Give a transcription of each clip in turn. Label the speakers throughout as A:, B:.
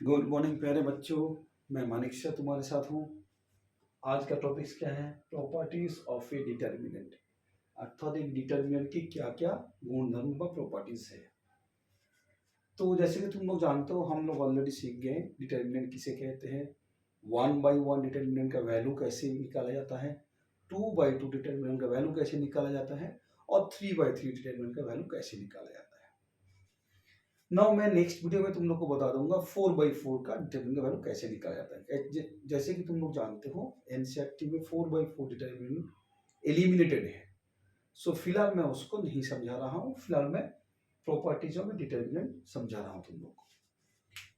A: Good morning प्यारे बच्चों। मैं मानिक शाह तुम्हारे साथ हूँ। आज का टॉपिक क्या है? प्रॉपर्टीज ऑफ ए डिटर्मिनेंट, अर्थात एक डिटर्मिनेंट की क्या क्या गुणधर्म व प्रॉपर्टीज है। तो जैसे कि तुम लोग जानते हो, हम लोग ऑलरेडी सीख गए डिटर्मिनेंट किसे कहते हैं, 1/1 डिटर्मिनेंट का वैल्यू कैसे निकाला जाता है, 2/2 डिटर्मिनेंट का वैल्यू कैसे निकाला जाता है और 3/3 डिटर्मिनेंट का वैल्यू कैसे निकाला जाता है। नाउ मैं नेक्स्ट वीडियो में तुम लोग को बता दूंगा 4/4 का डिटर्मिनेंट का वैल्यू कैसे निकाला जाता है। जैसे कि तुम लोग जानते हो, एनसीईआरटी में 4/4 डिटर्मिनेंट एलिमिनेटेड है। सो फिलहाल मैं उसको नहीं समझा रहा हूँ, फिलहाल मैं प्रॉपर्टीज ऑफ डिटर्मिनेंट समझा रहा हूँ तुम लोग को।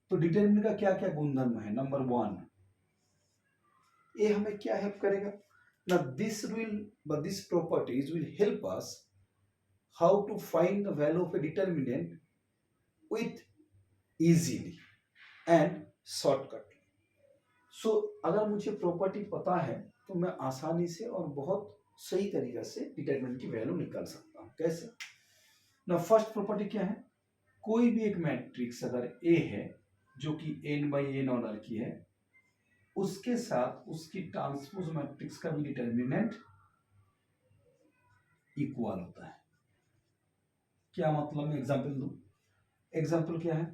A: तो डिटर्मिनेंट का क्या क्या गुणधर्म है? नंबर 1, ये हमें क्या हेल्प करेगा ना, this properties will help us how to find the value of a determinant with easily and shortcut. So अगर मुझे प्रॉपर्टी पता है तो मैं आसानी से और बहुत सही तरीके से डिटरमिनेंट की वैल्यू निकाल सकता हूँ। कैसे ना, फर्स्ट प्रॉपर्टी क्या है, कोई भी एक मैट्रिक्स अगर ए है जो कि n/n ऑर्डर की है, उसके साथ उसकी ट्रांसपोज मैट्रिक्स का भी डिटरमिनेंट इक्वल होता है। क्या मतलब? मैं एग्जांपल दूं। एग्जांपल क्या है,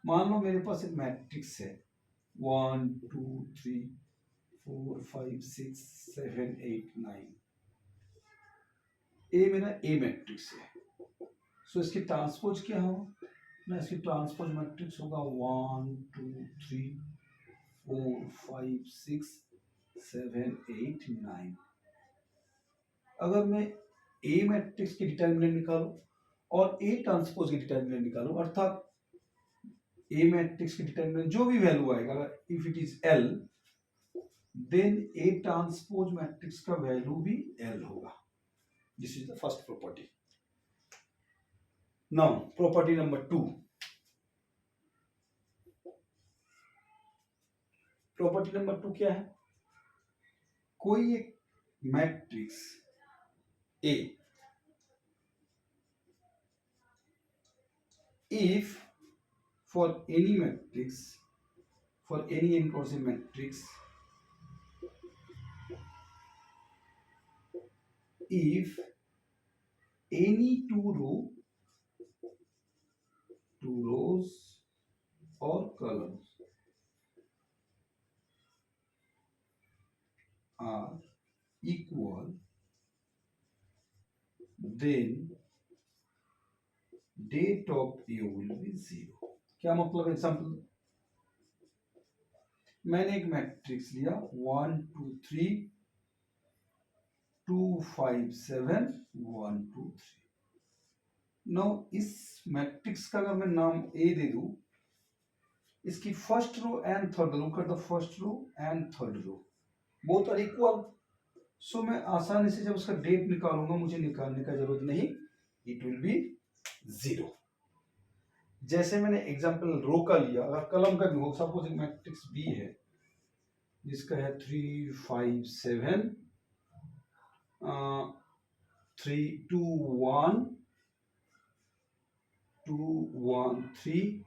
A: मान लो मेरे पास एक मैट्रिक्स है 1 2 3 4 5 6 7 8 9। ए मेरा ए मैट्रिक्स है। सो इसकी ट्रांसपोज क्या होगा ना, इसकी ट्रांसपोज मैट्रिक्स होगा 1 2 3 4 5 6 7 8 9। अगर मैं ए मैट्रिक्स की डिटर्मिनेंट निकालूं और ए ट्रांसपोज की डिटर्मिनेंट निकालूं, अर्थात ए मैट्रिक्स की डिटर्मिनेंट जो भी वैल्यू आएगा, if it is L, then A transpose matrix का वैल्यू भी एल होगा। This is the first property. Now property number 2। Property number 2 क्या है, कोई एक matrix A if for any matrix, for any n cross n matrix, if any two rows or columns are equal, then date of A will be 0। क्या मतलब? Example, मैंने एक matrix लिया 1 2 3 2 5 7 1 2 3। No, इस मैट्रिक्स का अगर मैं नाम ए दे दूं, इसकी first row and third row, कर the first row and third row both are equal. So मैं आसानी से जब उसका डेट निकालूंगा, मुझे निकालने का जरूरत नहीं, इट विल बी 0। जैसे मैंने एग्जांपल रो का लिया, अगर कलम का भी हो, सपोज एक मैट्रिक्स बी है जिसका है 3 5 7 3 2 1 2 1 3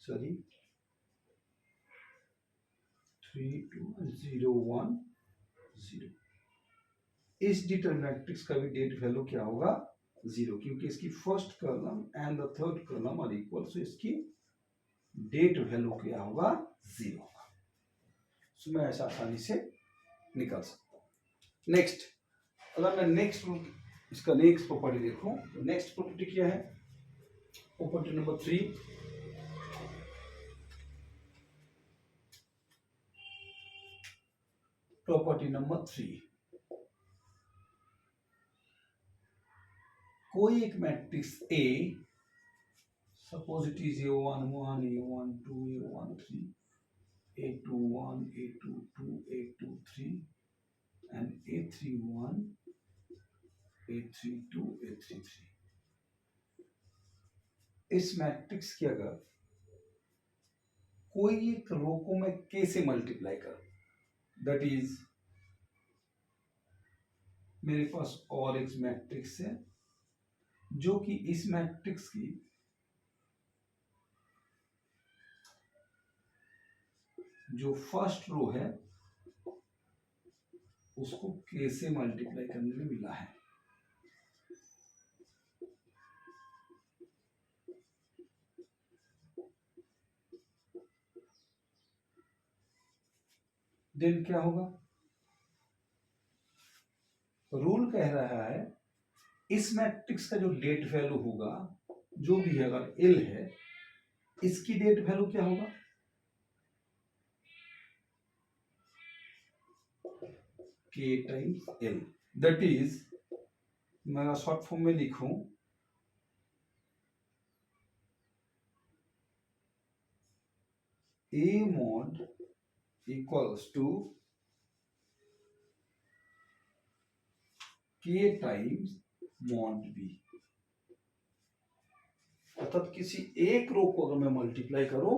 A: सॉरी 3 2 0 1 0। इस डिटरमिनेंट का भी डेट वैल्यू क्या होगा? 0, क्योंकि इसकी first column and the third column are equal, so इसकी डेट वैल्यू क्या होगा? 0 होगा। सो मैं ऐसा आसानी से निकाल सकता हूं। नेक्स्ट, अगर मैं इसका नेक्स्ट प्रॉपर्टी देखूं, तो नेक्स्ट प्रॉपर्टी क्या है? Property number 3। प्रॉपर्टी नंबर 3, कोई एक matrix A, suppose it is A1 1 A1 2 A1 3 A2 1 A2 2 A2 3 and A3 1 A3 2 A3 3। इस मैट्रिक्स की अगर कोई एक रो को मैं k से मल्टीप्लाई करूं, दैट इज मेरे पास और एक मैट्रिक्स है जो कि इस मैट्रिक्स की जो फर्स्ट रो है उसको k से मल्टीप्लाई करने में मिला है। देन क्या होगा, रूल कह रहा है इस मैट्रिक्स का जो डेट वैल्यू होगा, जो भी है, अगर एल है, इसकी डेट वैल्यू क्या होगा, k times L. That is, मैं शॉर्ट फॉर्म में लिखूं, a mod equals to k times mod b। अर्थात किसी एक रो को अगर मैं मल्टीप्लाई करूं,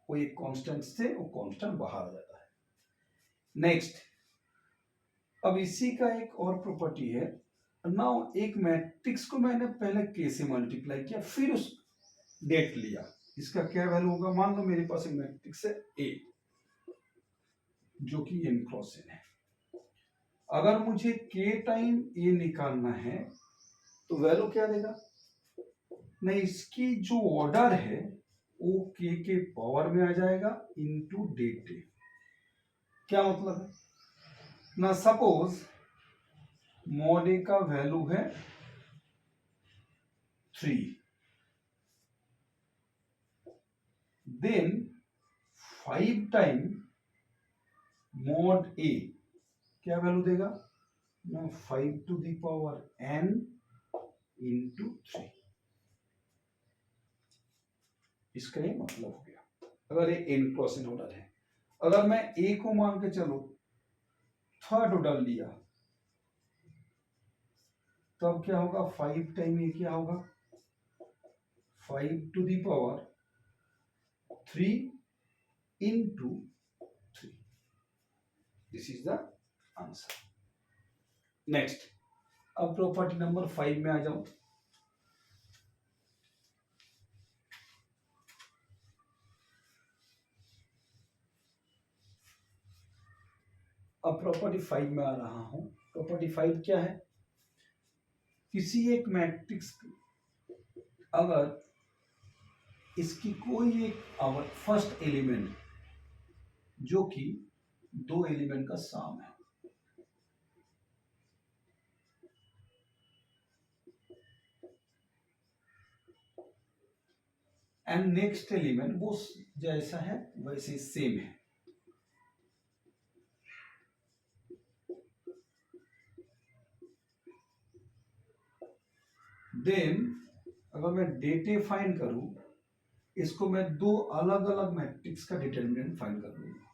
A: कोई एक कांस्टेंट से, वो कांस्टेंट बाहर आ जाता है। नेक्स्ट, अब इसी का एक और प्रॉपर्टी है, नाउ एक मैट्रिक्स को मैंने पहले k से मल्टीप्लाई किया, फिर उस डेट लिया, इसका क्या वैल्यू होगा। मान लो मेरे पास एक मैट्रिक्स है A जो कि n क्रॉस n है। अगर मुझे k टाइम A निकालना है तो वैल्यू क्या देगा, नहीं, इसकी जो ऑर्डर है वो k के पावर में आ जाएगा इनटू डेट। क्या मतलब है ना, सपोज मॉड A का वैल्यू है 3, देन 5 टाइम मॉड A क्या वैल्यू देगा ना, 5 to the power n into 3। इसका ये मतलब हो गया। अगर ये n क्रॉस n ऑर्डर है, अगर मैं a को मान के चलो थर्ड ऑर्डर लिया, तब क्या होगा, 5 टाइम ये क्या होगा, 5 to the power 3 into 3। This is the answer. Next, अब प्रॉपर्टी नंबर 5 में आ जाओ। अब प्रॉपर्टी 5 में आ रहा हूं। प्रॉपर्टी 5 क्या है, किसी एक मैट्रिक्स अगर इसकी कोई एक फर्स्ट एलिमेंट जो कि दो एलिमेंट का सम है, एंड नेक्स्ट एलिमेंट वो जैसा है वैसे सेम है, देन अगर मैं डेटे फाइंड करूं, इसको मैं दो अलग अलग मैट्रिक्स का डिटरमिनेंट फाइंड कर लूंगा।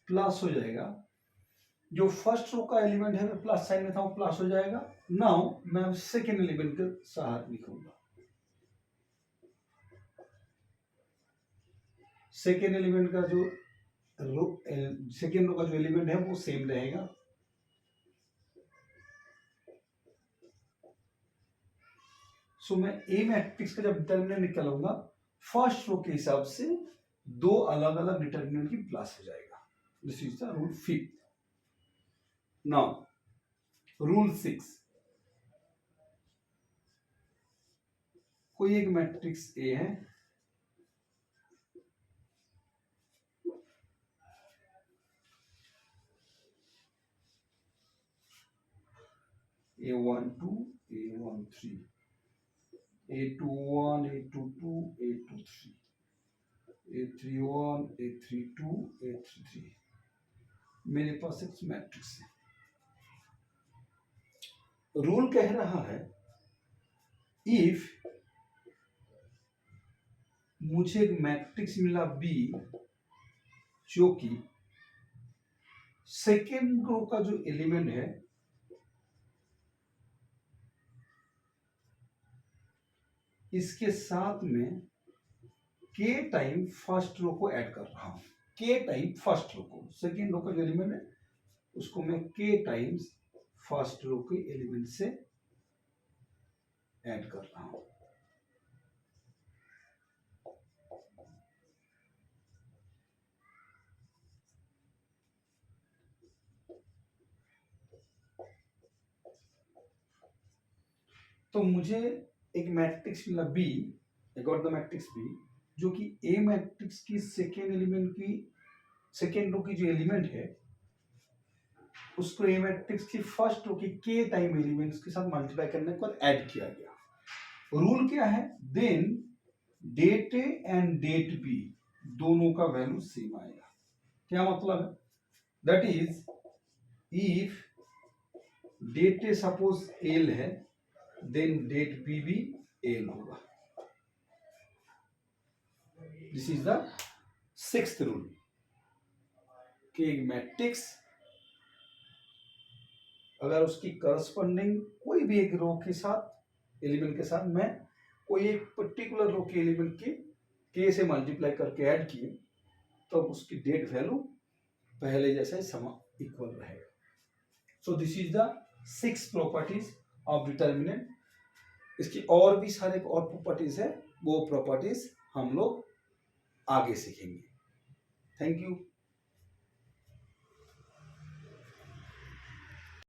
A: प्लस हो जाएगा, जो फर्स्ट रो का एलिमेंट है प्लस साइन में था वो प्लस हो जाएगा। नाउ मैं सेकेंड एलिमेंट के साथ लिखूंगा, सेकेंड एलिमेंट का जो रो, सेकेंड रो का जो एलिमेंट है वो सेम रहेगा। सो मैं ए मैट्रिक्स का जब डिटरमिनेंट निकालूंगा, फर्स्ट रो के हिसाब से दो अलग अलग डिटरमिनेंट की प्लस हो जाएगा। This is the rule 5। Now rule 6, कोई एक मैट्रिक्स ए है, A12 A13 A21 A22 A23 A31 A32 A33, मेरे पास एक मैट्रिक्स है। रूल कह रहा है इफ मुझे एक मैट्रिक्स मिला बी जो कि सेकेंड रो का जो एलिमेंट है इसके साथ में के टाइम फर्स्ट रो को ऐड कर रहा हूं, के टाइम फर्स्ट रो को, सेकेंड रो का जो एलिमेंट है उसको मैं के टाइम्स फर्स्ट रो के एलिमेंट से ऐड कर रहा हूं। तो मुझे एक मैट्रिक्स मिला B, I got the matrix B, जो कि ए मैट्रिक्स की सेकेंड एलिमेंट की, सेकेंड रो की जो एलिमेंट है उसको ए मैट्रिक्स की फर्स्ट रो की के टाइम एलिमेंट्स के साथ मल्टीप्लाई करने के बाद ऐड किया गया। रूल क्या है, then det A and det B दोनों का वैल्यू सेम आएगा। क्या मतलब है, that is if det A suppose L है देन डेट बी भी एल होगा। This is the sixth rule कि एक मैट्रिक्स अगर उसकी करस्पॉन्डिंग कोई भी एक रो के साथ एलिमेंट के साथ मैं कोई एक पर्टिकुलर रो के एलिमेंट के से मल्टीप्लाई करके ऐड किए तो उसकी डेट वैल्यू पहले जैसा ही समा इक्वल रहेगा। So this is the 6 properties of determinant. इसकी और भी सारे और प्रॉपर्टीज है, वो प्रॉपर्टीज हम लोग आगे सीखेंगे। Thank you.